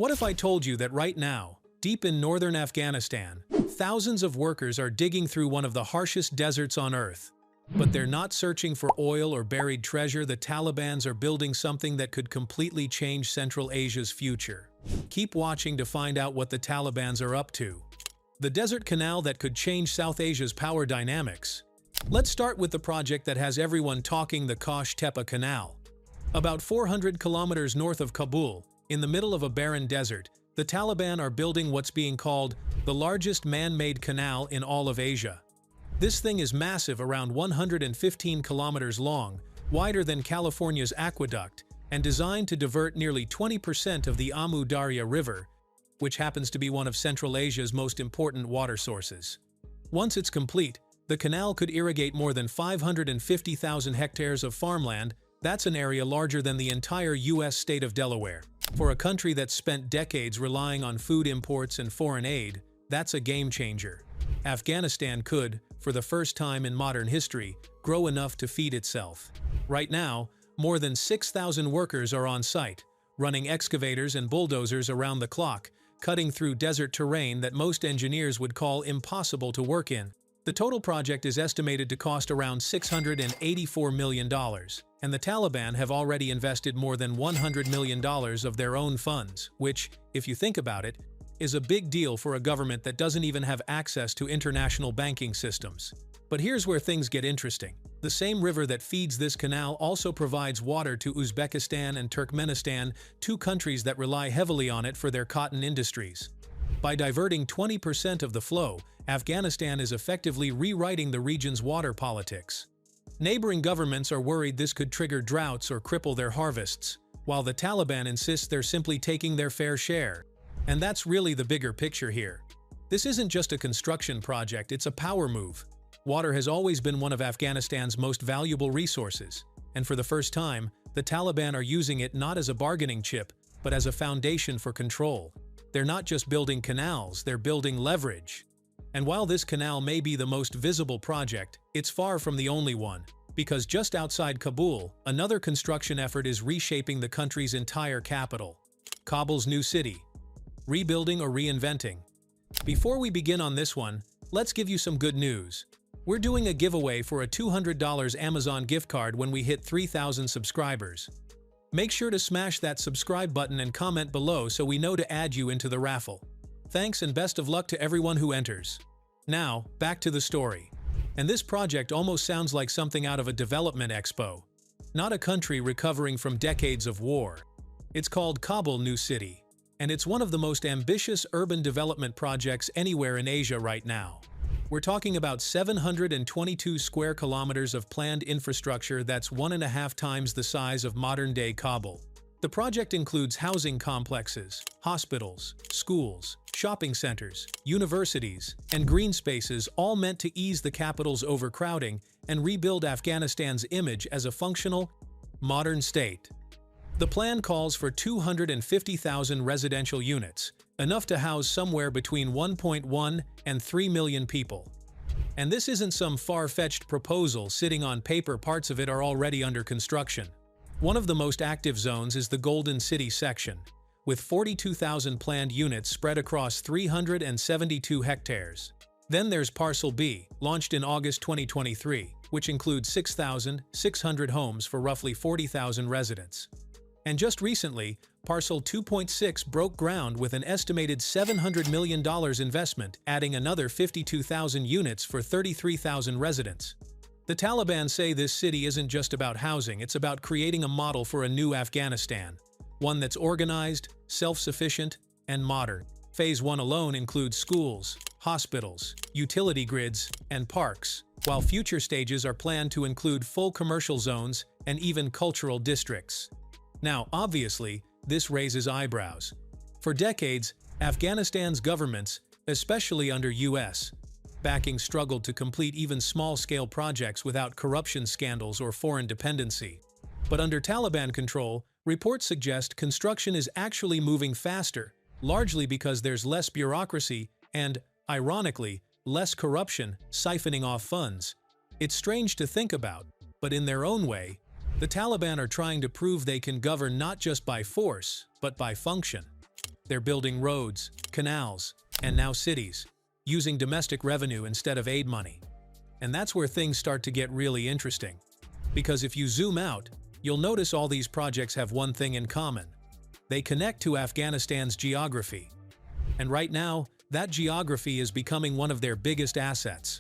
What if I told you that right now, deep in northern Afghanistan, thousands of workers are digging through one of the harshest deserts on Earth? But they're not searching for oil or buried treasure. The Taliban are building something that could completely change Central Asia's future. Keep watching to find out what the Taliban are up to. The desert canal that could change South Asia's power dynamics. Let's start with the project that has everyone talking, the Kosh Tepa Canal. About 400 kilometers north of Kabul, in the middle of a barren desert, the Taliban are building what's being called the largest man-made canal in all of Asia. This thing is massive, around 115 kilometers long, wider than California's aqueduct, and designed to divert nearly 20% of the Amu Darya River, which happens to be one of Central Asia's most important water sources. Once it's complete, the canal could irrigate more than 550,000 hectares of farmland. That's an area larger than the entire U.S. state of Delaware. For a country that's spent decades relying on food imports and foreign aid, that's a game changer. Afghanistan could, for the first time in modern history, grow enough to feed itself. Right now, more than 6,000 workers are on site, running excavators and bulldozers around the clock, cutting through desert terrain that most engineers would call impossible to work in. The total project is estimated to cost around $684 million, and the Taliban have already invested more than $100 million of their own funds, which, if you think about it, is a big deal for a government that doesn't even have access to international banking systems. But here's where things get interesting. The same river that feeds this canal also provides water to Uzbekistan and Turkmenistan, two countries that rely heavily on it for their cotton industries. By diverting 20% of the flow, Afghanistan is effectively rewriting the region's water politics. Neighboring governments are worried this could trigger droughts or cripple their harvests, while the Taliban insists they're simply taking their fair share. And that's really the bigger picture here. This isn't just a construction project, it's a power move. Water has always been one of Afghanistan's most valuable resources, and for the first time, the Taliban are using it not as a bargaining chip, but as a foundation for control. They're not just building canals, they're building leverage. And while this canal may be the most visible project, it's far from the only one, because just outside Kabul, another construction effort is reshaping the country's entire capital. Kabul's New City. Rebuilding or reinventing? Before we begin on this one, let's give you some good news. We're doing a giveaway for a $200 Amazon gift card when we hit 3,000 subscribers. Make sure to smash that subscribe button and comment below so we know to add you into the raffle. Thanks and best of luck to everyone who enters. Now, back to the story. And this project almost sounds like something out of a development expo. Not a country recovering from decades of war. It's called Kabul New City, and it's one of the most ambitious urban development projects anywhere in Asia right now. We're talking about 722 square kilometers of planned infrastructure that's 1.5 times the size of modern-day Kabul. The project includes housing complexes, hospitals, schools, shopping centers, universities, and green spaces, all meant to ease the capital's overcrowding and rebuild Afghanistan's image as a functional, modern state. The plan calls for 250,000 residential units, enough to house somewhere between 1.1 and 3 million people. And this isn't some far-fetched proposal sitting on paper. Parts of it are already under construction. One of the most active zones is the Golden City section, with 42,000 planned units spread across 372 hectares. Then there's Parcel B, launched in August 2023, which includes 6,600 homes for roughly 40,000 residents. And just recently, Parcel 2.6 broke ground with an estimated $700 million investment, adding another 52,000 units for 33,000 residents. The Taliban say this city isn't just about housing, it's about creating a model for a new Afghanistan, one that's organized, self-sufficient, and modern. Phase 1 alone includes schools, hospitals, utility grids, and parks, while future stages are planned to include full commercial zones and even cultural districts. Now, obviously, this raises eyebrows. For decades, Afghanistan's governments, especially under U.S. backing, struggled to complete even small-scale projects without corruption scandals or foreign dependency. But under Taliban control, reports suggest construction is actually moving faster, largely because there's less bureaucracy and, ironically, less corruption siphoning off funds. It's strange to think about, but in their own way, the Taliban are trying to prove they can govern not just by force, but by function. They're building roads, canals, and now cities, using domestic revenue instead of aid money. And that's where things start to get really interesting. Because if you zoom out, you'll notice all these projects have one thing in common. They connect to Afghanistan's geography. And right now, that geography is becoming one of their biggest assets.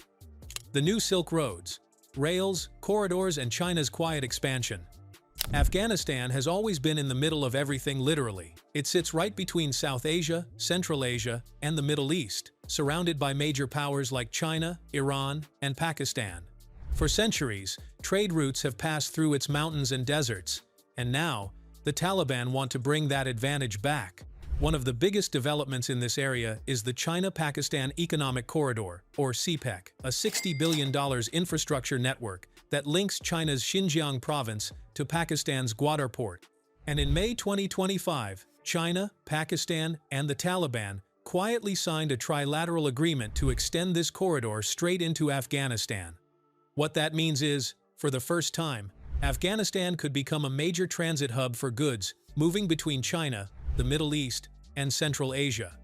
The new Silk Roads, rails, corridors, and China's quiet expansion. Afghanistan has always been in the middle of everything literally. It sits right between South Asia, Central Asia, and the Middle East, surrounded by major powers like China, Iran, and Pakistan. For centuries, trade routes have passed through its mountains and deserts, and now, the Taliban want to bring that advantage back. One of the biggest developments in this area is the China-Pakistan Economic Corridor, or CPEC, a $60 billion infrastructure network that links China's Xinjiang province to Pakistan's Gwadar port. And in May 2025, China, Pakistan, and the Taliban quietly signed a trilateral agreement to extend this corridor straight into Afghanistan. What that means is, for the first time, Afghanistan could become a major transit hub for goods moving between China, the Middle East, and Central Asia.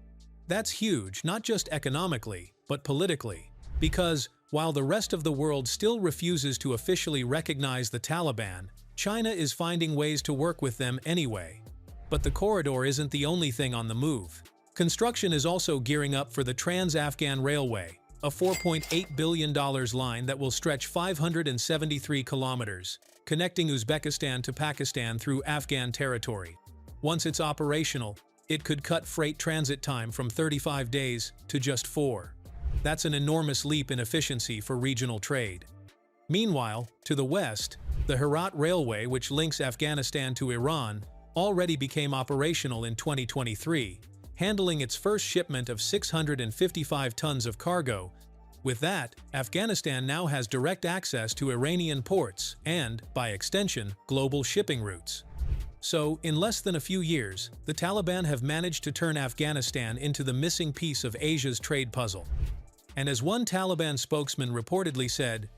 That's huge, not just economically, but politically. Because, while the rest of the world still refuses to officially recognize the Taliban, China is finding ways to work with them anyway. But the corridor isn't the only thing on the move. Construction is also gearing up for the Trans-Afghan Railway, a $4.8 billion line that will stretch 573 kilometers, connecting Uzbekistan to Pakistan through Afghan territory. Once it's operational, it could cut freight transit time from 35 days to just 4. That's an enormous leap in efficiency for regional trade. Meanwhile, to the west, the Herat Railway, which links Afghanistan to Iran, already became operational in 2023, handling its first shipment of 655 tons of cargo. With that, Afghanistan now has direct access to Iranian ports and, by extension, global shipping routes. So, in less than a few years, the Taliban have managed to turn Afghanistan into the missing piece of Asia's trade puzzle. And as one Taliban spokesman reportedly said,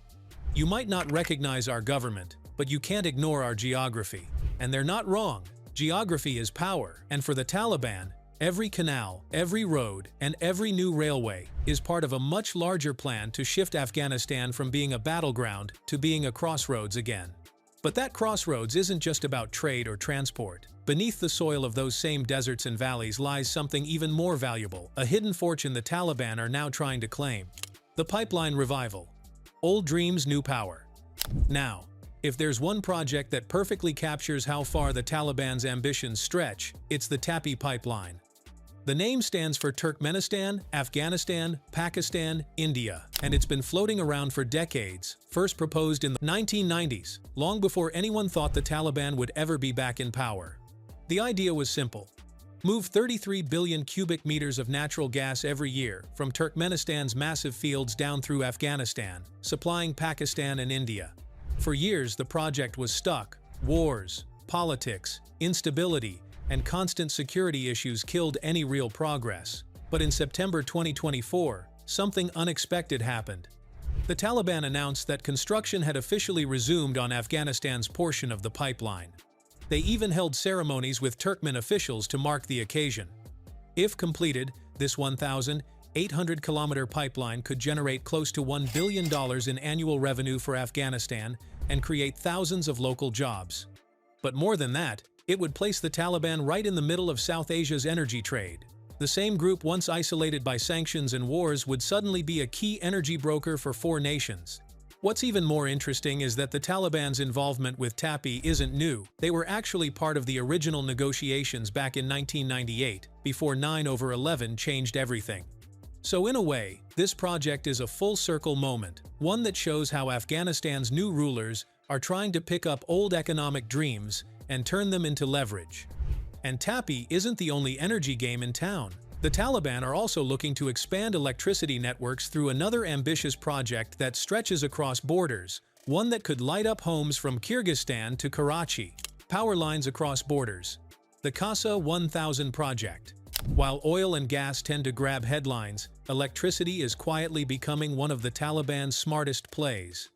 "You might not recognize our government, but you can't ignore our geography." And they're not wrong. Geography is power, and for the Taliban, every canal, every road, and every new railway is part of a much larger plan to shift Afghanistan from being a battleground to being a crossroads again. But that crossroads isn't just about trade or transport. Beneath the soil of those same deserts and valleys lies something even more valuable, a hidden fortune the Taliban are now trying to claim. The pipeline revival. Old dreams, new power. Now, if there's one project that perfectly captures how far the Taliban's ambitions stretch, it's the TAPI pipeline. The name stands for Turkmenistan, Afghanistan, Pakistan, India, and it's been floating around for decades, first proposed in the 1990s, long before anyone thought the Taliban would ever be back in power. The idea was simple. Move 33 billion cubic meters of natural gas every year from Turkmenistan's massive fields down through Afghanistan, supplying Pakistan and India. For years, the project was stuck. Wars, politics, instability, and constant security issues killed any real progress. But in September 2024, something unexpected happened. The Taliban announced that construction had officially resumed on Afghanistan's portion of the pipeline. They even held ceremonies with Turkmen officials to mark the occasion. If completed, this 1,800-kilometer pipeline could generate close to $1 billion in annual revenue for Afghanistan and create thousands of local jobs. But more than that, it would place the Taliban right in the middle of South Asia's energy trade. The same group once isolated by sanctions and wars would suddenly be a key energy broker for 4 nations. What's even more interesting is that the Taliban's involvement with TAPI isn't new. They were actually part of the original negotiations back in 1998, before 9/11 changed everything. So in a way, this project is a full-circle moment, one that shows how Afghanistan's new rulers are trying to pick up old economic dreams and turn them into leverage. And TAPI isn't the only energy game in town. The Taliban are also looking to expand electricity networks through another ambitious project that stretches across borders, one that could light up homes from Kyrgyzstan to Karachi. Power lines across borders. The Casa 1000 project. While oil and gas tend to grab headlines, electricity is quietly becoming one of the Taliban's smartest plays.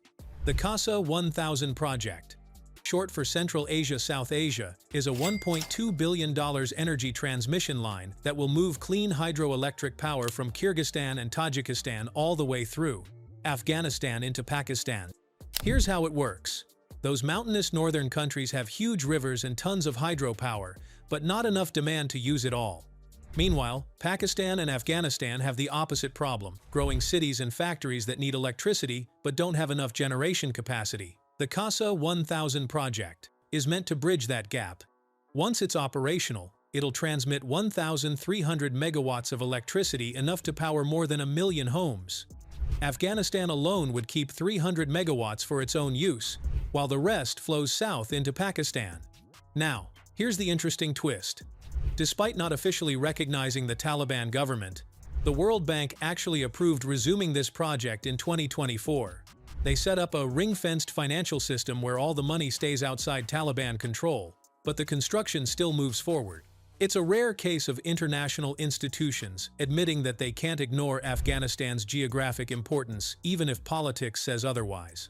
The Casa 1000 project. short for Central Asia-South Asia, is a $1.2 billion energy transmission line that will move clean hydroelectric power from Kyrgyzstan and Tajikistan all the way through Afghanistan into Pakistan. Here's how it works. Those mountainous northern countries have huge rivers and tons of hydropower, but not enough demand to use it all. Meanwhile, Pakistan and Afghanistan have the opposite problem, growing cities and factories that need electricity but don't have enough generation capacity. The CASA 1000 project is meant to bridge that gap. Once it's operational, it'll transmit 1,300 megawatts of electricity, enough to power more than 1 million homes. Afghanistan alone would keep 300 megawatts for its own use, while the rest flows south into Pakistan. Now, here's the interesting twist. Despite not officially recognizing the Taliban government, the World Bank actually approved resuming this project in 2024. They set up a ring-fenced financial system where all the money stays outside Taliban control, but the construction still moves forward. It's a rare case of international institutions admitting that they can't ignore Afghanistan's geographic importance, even if politics says otherwise.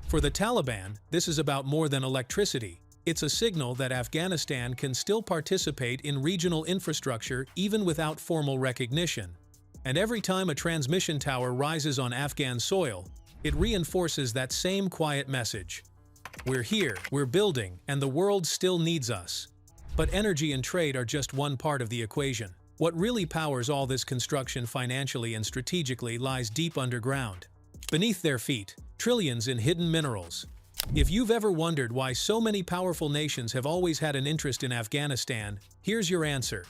For the Taliban, this is about more than electricity. It's a signal that Afghanistan can still participate in regional infrastructure even without formal recognition. And every time a transmission tower rises on Afghan soil, it reinforces that same quiet message. We're here, we're building, and the world still needs us. But energy and trade are just one part of the equation. What really powers all this construction financially and strategically lies deep underground. Beneath their feet, trillions in hidden minerals. If you've ever wondered why so many powerful nations have always had an interest in Afghanistan, here's your answer.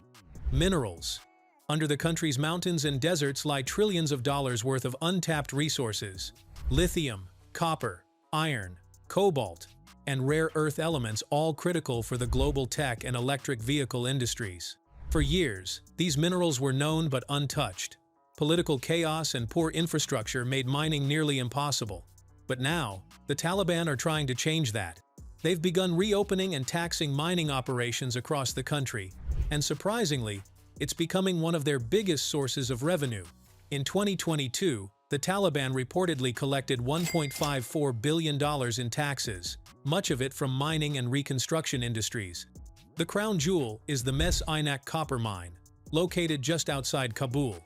Minerals. Under the country's mountains and deserts lie trillions of dollars worth of untapped resources. Lithium, copper, iron, cobalt, and rare earth elements, all critical for the global tech and electric vehicle industries. For years, these minerals were known but untouched. Political chaos and poor infrastructure made mining nearly impossible. But now, the Taliban are trying to change that. They've begun reopening and taxing mining operations across the country, and surprisingly, it's becoming one of their biggest sources of revenue. In 2022, the Taliban reportedly collected $1.54 billion in taxes, much of it from mining and reconstruction industries. The crown jewel is the Mes Aynak copper mine, located just outside Kabul.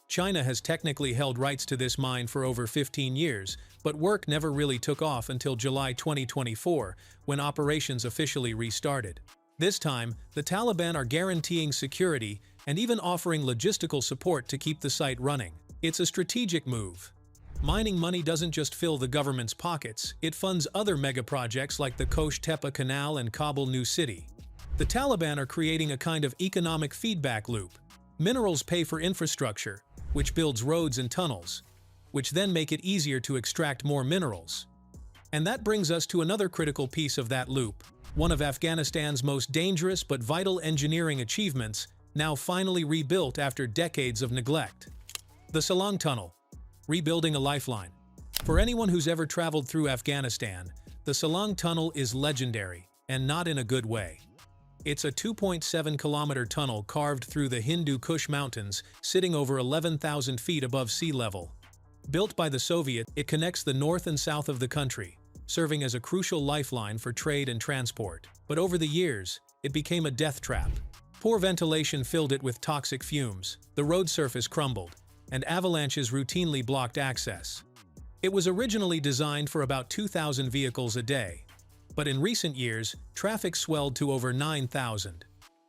China has technically held rights to this mine for over 15 years, but work never really took off until July 2024, when operations officially restarted. This time, the Taliban are guaranteeing security and even offering logistical support to keep the site running. It's a strategic move. Mining money doesn't just fill the government's pockets, it funds other mega-projects like the Kosh Tepa Canal and Kabul New City. The Taliban are creating a kind of economic feedback loop. Minerals pay for infrastructure, which builds roads and tunnels, which then make it easier to extract more minerals. And that brings us to another critical piece of that loop, one of Afghanistan's most dangerous but vital engineering achievements, now finally rebuilt after decades of neglect. The Salang Tunnel, rebuilding a lifeline. For anyone who's ever traveled through Afghanistan, the Salang Tunnel is legendary, and not in a good way. It's a 2.7-kilometer tunnel carved through the Hindu Kush Mountains, sitting over 11,000 feet above sea level. Built by the Soviets, it connects the north and south of the country, serving as a crucial lifeline for trade and transport. But over the years, it became a death trap. Poor ventilation filled it with toxic fumes, the road surface crumbled, and avalanches routinely blocked access. It was originally designed for about 2,000 vehicles a day, but in recent years, traffic swelled to over 9,000,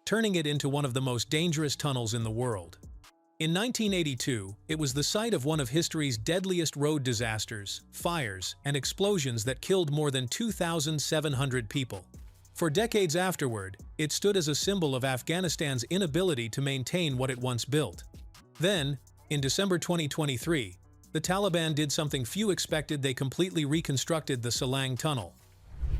turning it into one of the most dangerous tunnels in the world. In 1982, it was the site of one of history's deadliest road disasters, fires, and explosions that killed more than 2,700 people. For decades afterward, it stood as a symbol of Afghanistan's inability to maintain what it once built. Then, in December 2023, the Taliban did something few expected. They completely reconstructed the Salang Tunnel.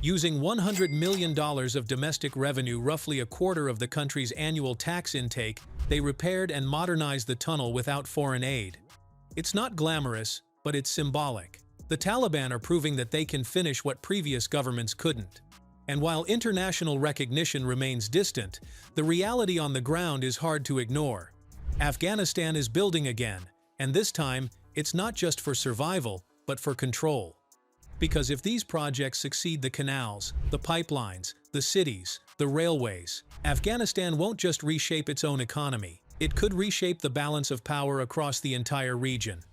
Using $100 million of domestic revenue, roughly a quarter of the country's annual tax intake, they repaired and modernized the tunnel without foreign aid. It's not glamorous, but it's symbolic. The Taliban are proving that they can finish what previous governments couldn't. And while international recognition remains distant, the reality on the ground is hard to ignore. Afghanistan is building again, and this time, it's not just for survival, but for control. Because if these projects succeed, the canals, the pipelines, the cities, the railways, Afghanistan won't just reshape its own economy. It could reshape the balance of power across the entire region.